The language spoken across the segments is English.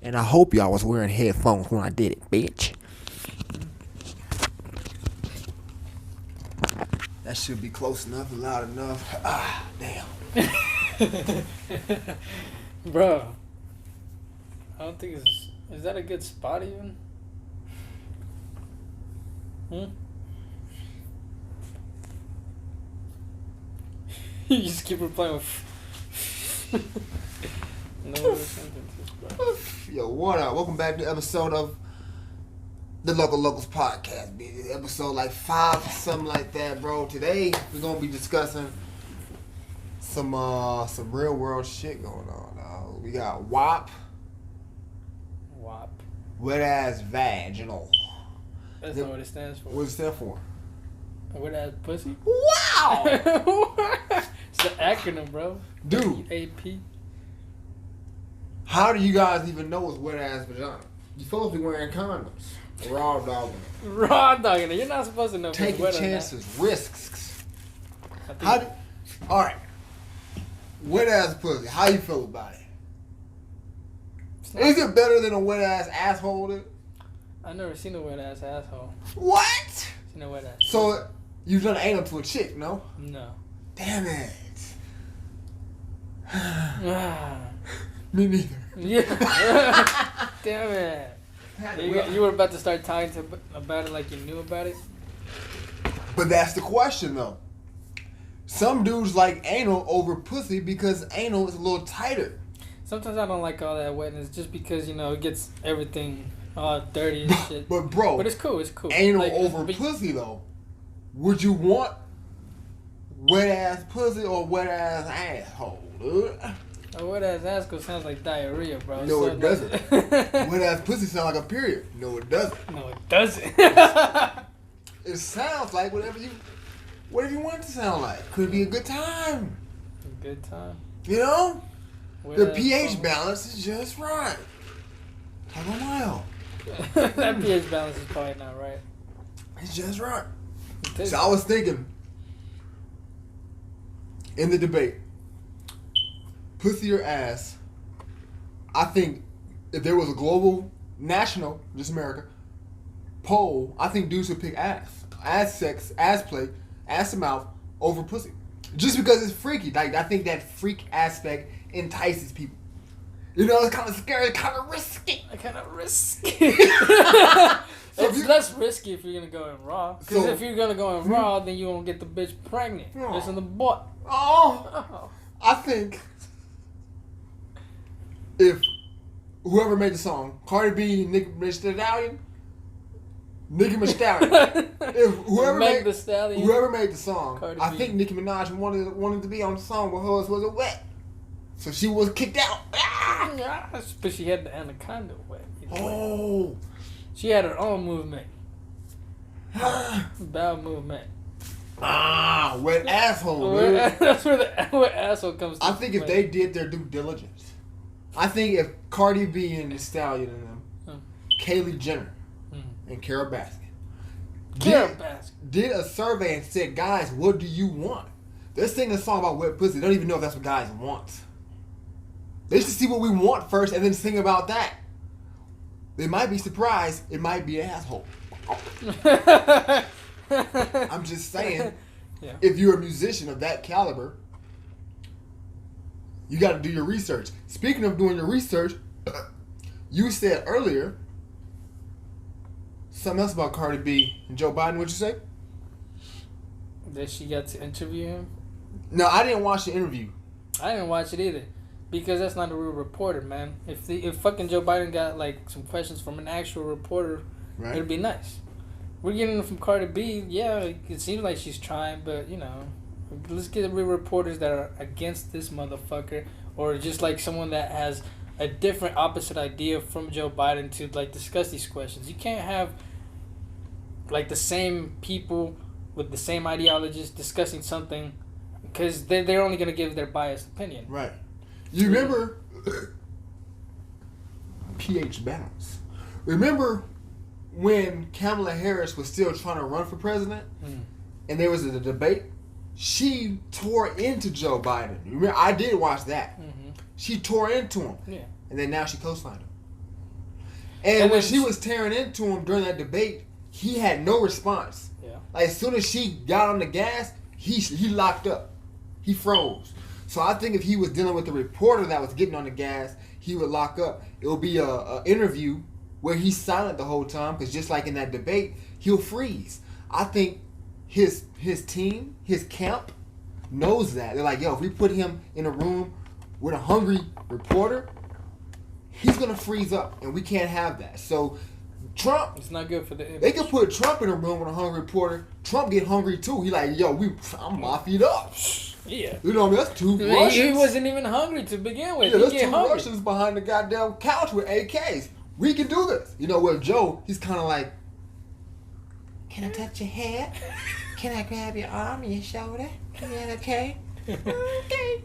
And I hope y'all was wearing headphones when I did it, bitch. That should be close enough and loud enough. Ah, damn. Bro, I don't think it's... Is that a good spot even? You just keep replying with... No sentences, bro. Yo, what up? Welcome back to the episode of the Locos podcast, bitch. Episode like 5, something like that, bro. Today we're gonna be discussing some real world shit going on. We got W.A.P. W.A.P. Wet ass vaginal. That's not what it stands for. What does it stand for? Wet ass pussy? Wow! It's the acronym, bro. Dude. W.A.P. How do you guys even know it's wet ass vagina? You're supposed to be wearing condoms. Raw dogging it. Raw dogging it. You're not supposed to know. Taking chances, risks. Alright. Wet ass pussy. How you feel about it? Is it better than a wet ass asshole? Dude? I've never seen a wet ass asshole. What? Seen a wet ass. So you've done anal to a chick, no? No. Damn it. Ah. Me neither. Yeah. Damn it. You were about to start talking about it like you knew about it? But that's the question, though. Some dudes like anal over pussy because anal is a little tighter. Sometimes I don't like all that wetness just because, you know, it gets everything all dirty and shit. But, bro. But it's cool. It's cool. Anal like, over pussy, though. Would you want wet ass pussy or wet ass asshole, dude? A wet ass asshole sounds like diarrhea, bro. No, So it doesn't. Wet ass pussy sounds like a period. No, it doesn't. No, it doesn't. It sounds like whatever you want it to sound like. Could be a good time. A good time. You know? Wet The ass pH phone. balance is just right. Have a mile. That pH balance is probably not right. It's just right. It is. So I was thinking, in the debate, pussy or ass, I think if there was a global, national, just America, poll, I think dudes would pick ass. Ass sex, ass play, ass to mouth over pussy. Just because it's freaky. Like, I think that freak aspect entices people. You know, it's kind of scary, kind of risky. Kind of risky. So It's less risky if you're going to go in raw. Because So- if you're going to go in raw, then you won't get the bitch pregnant. Oh. Just in the butt. Oh, Oh. I think if whoever made the song, Cardi B, Nicki Minaj, if Meg the Stallion. whoever made the song, Cardi I B. think Nicki Minaj wanted to be on the song, but hers wasn't wet, so she was kicked out. Ah! Yes, but she had the anaconda wet. Oh, She had her own movement. Bowel movement. wet asshole. Dude. That's where the wet asshole comes to I think if they did their due diligence, I think if Cardi B and the Stallion and them, Kaylee Jenner and Carol Baskin did a survey and said, guys, what do you want? They're singing a song about wet pussy. They don't even know if that's what guys want. They should see what we want first and then sing about that. They might be surprised. It might be an asshole. I'm just saying, Yeah. if you're a musician of that caliber, you got to do your research. Speaking of doing your research, you said earlier something else about Cardi B and Joe Biden. What'd you say? That she got to interview him. No, I didn't watch the interview. I didn't watch it either, because that's not a real reporter, man. If fucking Joe Biden got like some questions from an actual reporter, Right. it'd be nice. We're getting them from Cardi B. Yeah, it seems like she's trying, but you know, let's get real reporters that are against this motherfucker, or just like someone that has a different opposite idea from Joe Biden to like discuss these questions. You can't have like the same people with the same ideologies discussing something, because they're only going to give their biased opinion. Right. You remember pH balance. Remember when Kamala Harris was still trying to run for president and there was a debate? She tore into Joe Biden. Remember, I did watch that. Mm-hmm. She tore into him. Yeah. And then now she co-signed him. And when she was tearing into him during that debate, he had no response. Yeah. Like, as soon as she got on the gas, he locked up. He froze. So I think if he was dealing with the reporter that was getting on the gas, he would lock up. It will be a interview where he's silent the whole time, because just like in that debate, he'll freeze. I think his team, his camp, knows that. They're like, yo, if we put him in a room with a hungry reporter, he's gonna freeze up, and we can't have that. So Trump, it's not good for the image. They could put Trump in a room with a hungry reporter. Trump get hungry too. He like, yo, I'm mafiaed up. Yeah. You know what I mean? That's two Russians. He wasn't even hungry to begin with. Yeah, there's two Russians behind the goddamn couch with AKs. We can do this. You know what, Joe, he's kind of like, can I touch your head? Can I grab your arm and your shoulder? Is that okay? Okay.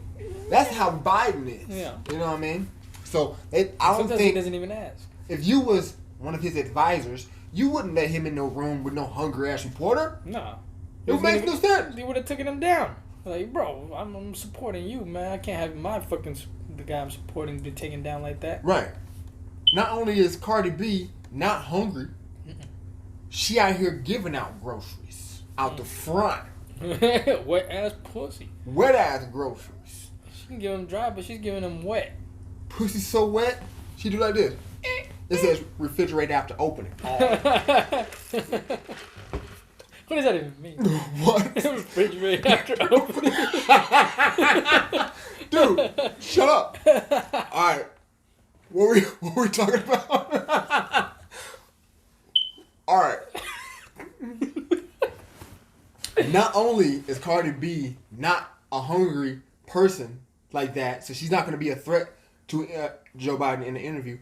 That's how Biden is. Yeah. You know what I mean? So I don't Sometimes think he doesn't even ask. If you was one of his advisors, you wouldn't let him in no room with no hungry ass reporter. No. It makes no sense. He would have taken him down. Like, bro, I'm supporting you, man. I can't have the guy I'm supporting be taken down like that. Right. Not only is Cardi B not hungry, she out here giving out groceries out the front. Wet ass pussy. Wet ass groceries. She can give him dry, but she's giving him wet. Pussy so wet, she do like this. It says refrigerate after opening. What does that even mean? What? Refrigerate after opening. Dude, shut up. Alright. What were we talking about? Alright. Not only is Cardi B not a hungry person like that, so she's not going to be a threat to Joe Biden in the interview.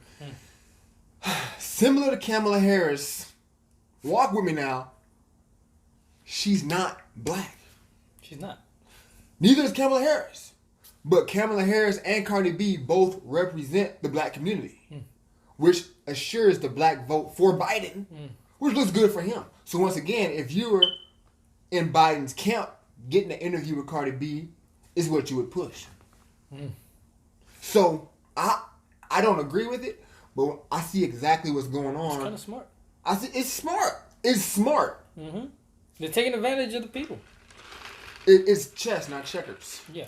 Similar to Kamala Harris, walk with me now, she's not black. She's not. Neither is Kamala Harris. But Kamala Harris and Cardi B both represent the black community, which assures the black vote for Biden, which looks good for him. So once again, if you were in Biden's camp, getting an interview with Cardi B is what you would push. So I don't agree with it, but I see exactly what's going on. It's kind of smart. I see it's smart. It's smart. Mm-hmm. They're taking advantage of the people. It's chess, not checkers. Yeah.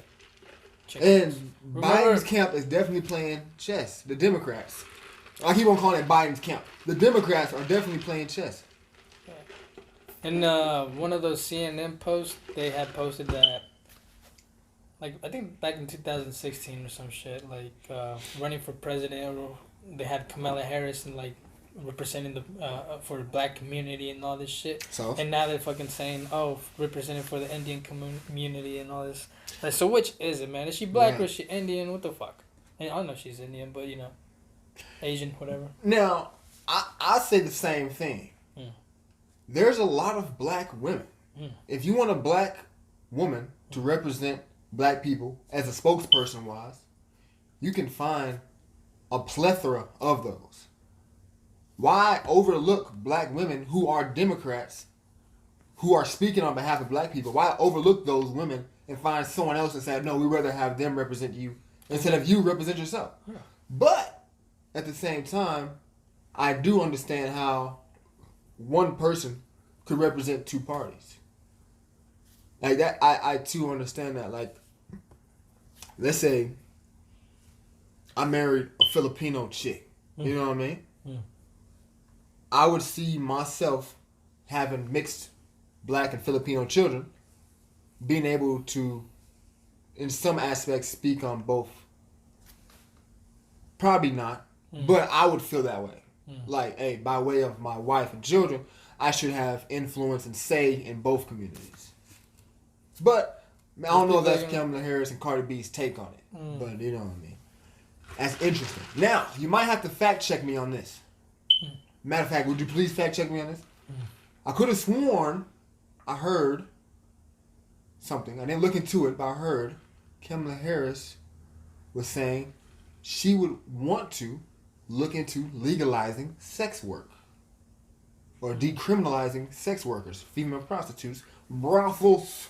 And Biden's camp is definitely playing chess. The Democrats. I keep on calling it Biden's camp. The Democrats are definitely playing chess. In one of those CNN posts, they had posted that, like, I think back in 2016 or some shit, like, running for president, or they had Kamala Harris and, like, representing the for the black community and all this shit. So? And now they're fucking saying, oh, representing for the Indian community and all this. Like, so which is it, man? Is she black or is she Indian? What the fuck? And I don't know if she's Indian, but, you know, Asian, whatever. Now, I say the same thing. There's a lot of black women. If you want a black woman to represent black people as a spokesperson wise, you can find a plethora of those. Why overlook black women who are Democrats, who are speaking on behalf of black people? Why overlook those women and find someone else and say, no, we'd rather have them represent you instead of you represent yourself? Yeah. But at the same time, I do understand how one person could represent two parties. Like that, I too understand that. Like, let's say I married a Filipino chick. You know what I mean? I would see myself having mixed black and Filipino children, being able to, in some aspects, speak on both. Probably not, but I would feel that way. Like, hey, by way of my wife and children, I should have influence and say in both communities. But I don't know if that's Kamala Harris and Cardi B's take on it. But you know what I mean. That's interesting. Now, you might have to fact check me on this. Matter of fact, would you please fact check me on this? I could have sworn I heard something. I didn't look into it, but I heard Kamala Harris was saying she would want to look into legalizing sex work or decriminalizing sex workers, female prostitutes, brothels,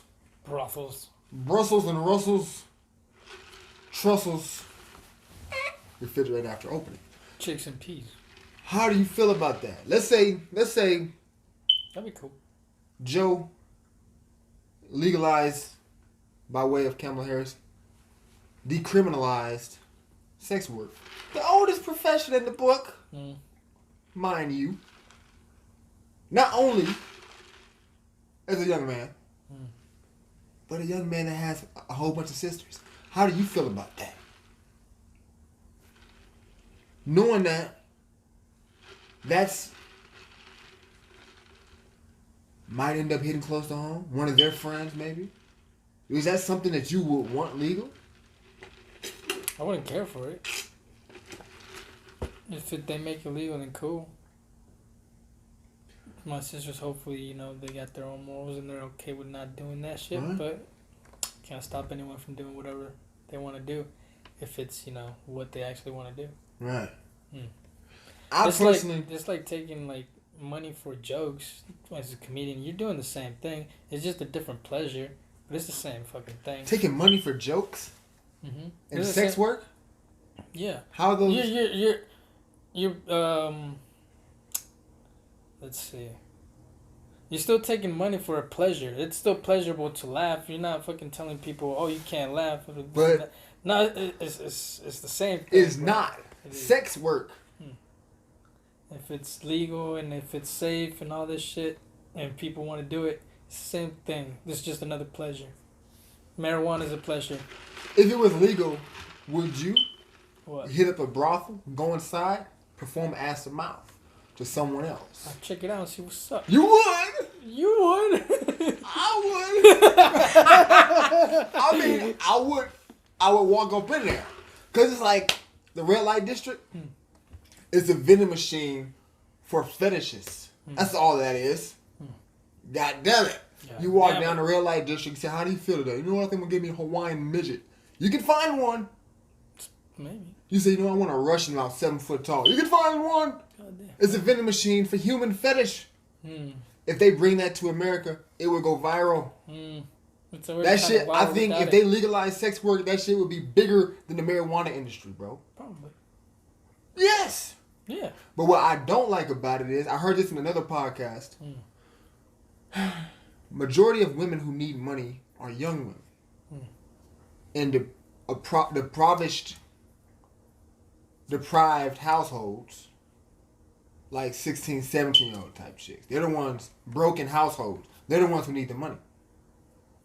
Brussels and Russells, trussels, refrigerate after opening. Chicks and peas. How do you feel about that? Let's say That'd be cool. Joe legalized, by way of Kamala Harris, decriminalized sex work. The oldest profession in the book, mind you. Not only as a young man, but a young man that has a whole bunch of sisters. How do you feel about that? Knowing that's might end up hitting close to home. One of their friends, maybe. Is that something that you would want legal? I wouldn't care for it. If they make it legal, then cool. My sisters, hopefully, they got their own morals and they're okay with not doing that shit. Right. But can't stop anyone from doing whatever they want to do if it's, what they actually want to do. Right. It's like taking, money for jokes as a comedian. You're doing the same thing. It's just a different pleasure, but it's the same fucking thing. Taking money for jokes? Mm-hmm. And sex work? Yeah. How are those? You're let's see. You're still taking money for a pleasure. It's still pleasurable to laugh. You're not fucking telling people, oh, you can't laugh. But no, it's the same thing. It's not. Sex work. If it's legal and if it's safe and all this shit and people want to do it, it's the same thing. It's just another pleasure. Marijuana is a pleasure. If it was legal, would you what? Hit up a brothel, go inside, perform ass to mouth to someone else? I'll check it out and see what's up. You would? You would? I would. I mean, I would walk up in there. Because it's like the red light district. It's a vending machine for fetishes. That's all that is. God damn it. You walk down the red light district and say, how do you feel today? You know what? I think I'm going to give me a Hawaiian midget. You can find one. Maybe. You say, I want a Russian about 7 foot tall. You can find one. It's a vending machine for human fetish. If they bring that to America, it would go viral. That shit, I think if they legalize sex work, that shit would be bigger than the marijuana industry, bro. Probably. Yes. Yeah. But what I don't like about it is, I heard this in another podcast. Majority of women who need money are young women. And the deprived households, like 16, 17-year-old type chicks. They're the ones, broken households. They're the ones who need the money.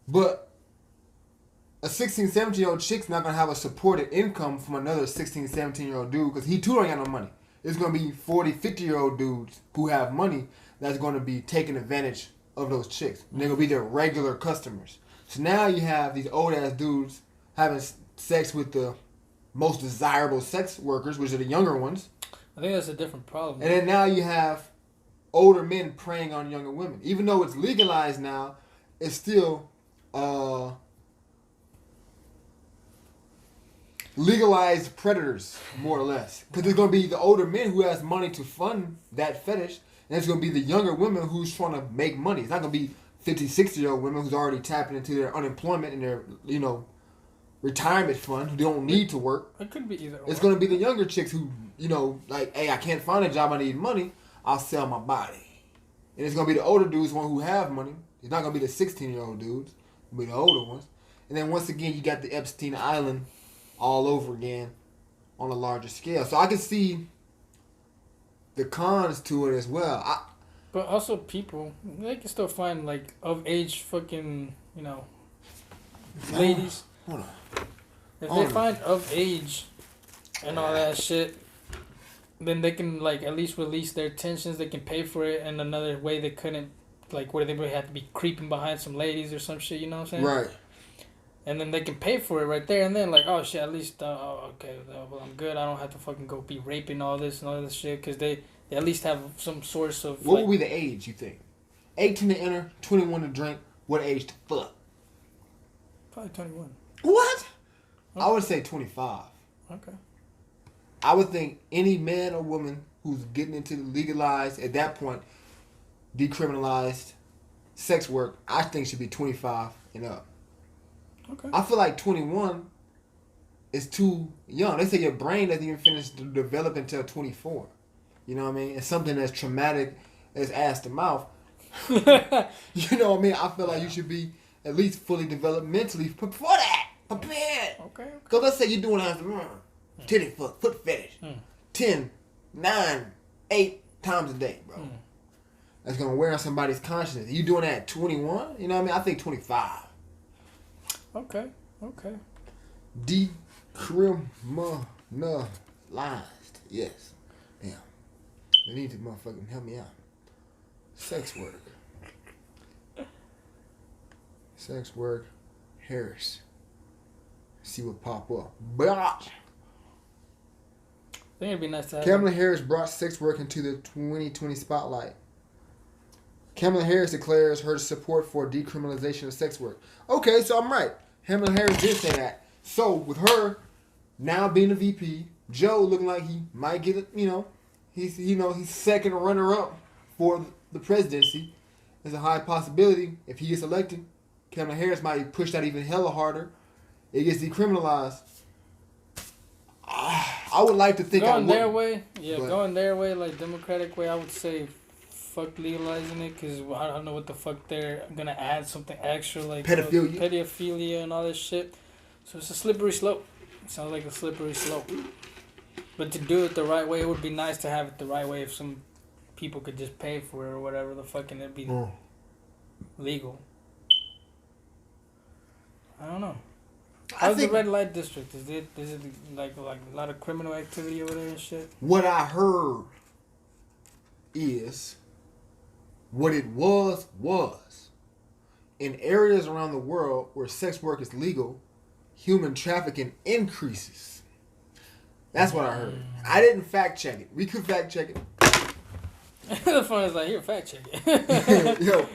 But a 16, 17-year-old chick's not going to have a supported income from another 16, 17-year-old dude because he too don't got no money. It's going to be 40, 50-year-old dudes who have money that's going to be taking advantage of those chicks. And they're going to be their regular customers. So now you have these old-ass dudes having sex with the most desirable sex workers, which are the younger ones. I think that's a different problem. And then now you have older men preying on younger women. Even though it's legalized now, it's still legalized predators, more or less. Because there's going to be the older men who has money to fund that fetish, and it's going to be the younger women who's trying to make money. It's not going to be 50, 60-year-old women who's already tapping into their unemployment and their, retirement fund who don't need to work. It could be either or. It's going to be the younger chicks who, like, hey, I can't find a job, I need money, I'll sell my body. And it's going to be the older dudes, one who have money. It's not going to be the 16-year-old dudes. It'll be the older ones. And then once again, you got the Epstein Island all over again on a larger scale. So I can see the cons to it as well. But also people, they can still find, like, of-age fucking, ladies. Hold on. If they find of age and all that shit, then they can, like, at least release their tensions. They can pay for it in another way they couldn't, like, where they would have to be creeping behind some ladies or some shit, you know what I'm saying? Right. And then they can pay for it right there and then, like, oh, shit, at least, okay, well, I'm good. I don't have to fucking go be raping all this and all this shit because they at least have some source of, What would be the age, you think? 18 to enter, 21 to drink, what age to fuck? Probably 21. What? Okay. I would say 25. Okay. I would think any man or woman who's getting into the legalized, at that point, decriminalized sex work, I think should be 25 and up. Okay. I feel like 21 is too young. They say your brain doesn't even finish to develop until 24. You know what I mean? It's something as traumatic as ass to mouth. You know what I mean? I feel like you should be at least fully developed mentally before that. Prepared. Okay. Because let's say you're doing titty foot fetish. 10, 9, 8 times a day, bro. That's going to wear on somebody's consciousness. You doing that at 21? You know what I mean? I think 25. Okay. Decriminalized. Yes. Damn. They need to motherfucking help me out. Sex work. Sex work. Harris. See what pop up. But I think it'd be nice to have Kamala Harris brought sex work into the 2020 spotlight. Kamala Harris declares her support for decriminalization of sex work. Okay, so I'm right. Kamala Harris did say that. So with her now being a VP, Joe looking like he might get it. He's second runner up for the presidency. There's a high possibility if he gets elected, Kamala Harris might push that even hella harder. It gets decriminalized. I would like to think going their way, going their way, like Democratic way. I would say, fuck legalizing it, because I don't know what the fuck they're gonna add something extra like pedophilia and all this shit. So it's a slippery slope. It sounds like a slippery slope. But to do it the right way, it would be nice to have it the right way. If some people could just pay for it or whatever the fuck, and it'd be legal. I don't know. How's the red light district? Is it like a lot of criminal activity over there and shit? What I heard is what it was in areas around the world where sex work is legal, human trafficking increases. That's what I heard. I didn't fact check it. We could fact check it. The fun is like, here, fact check it. Yo,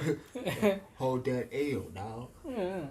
hold that L, dog. Yeah.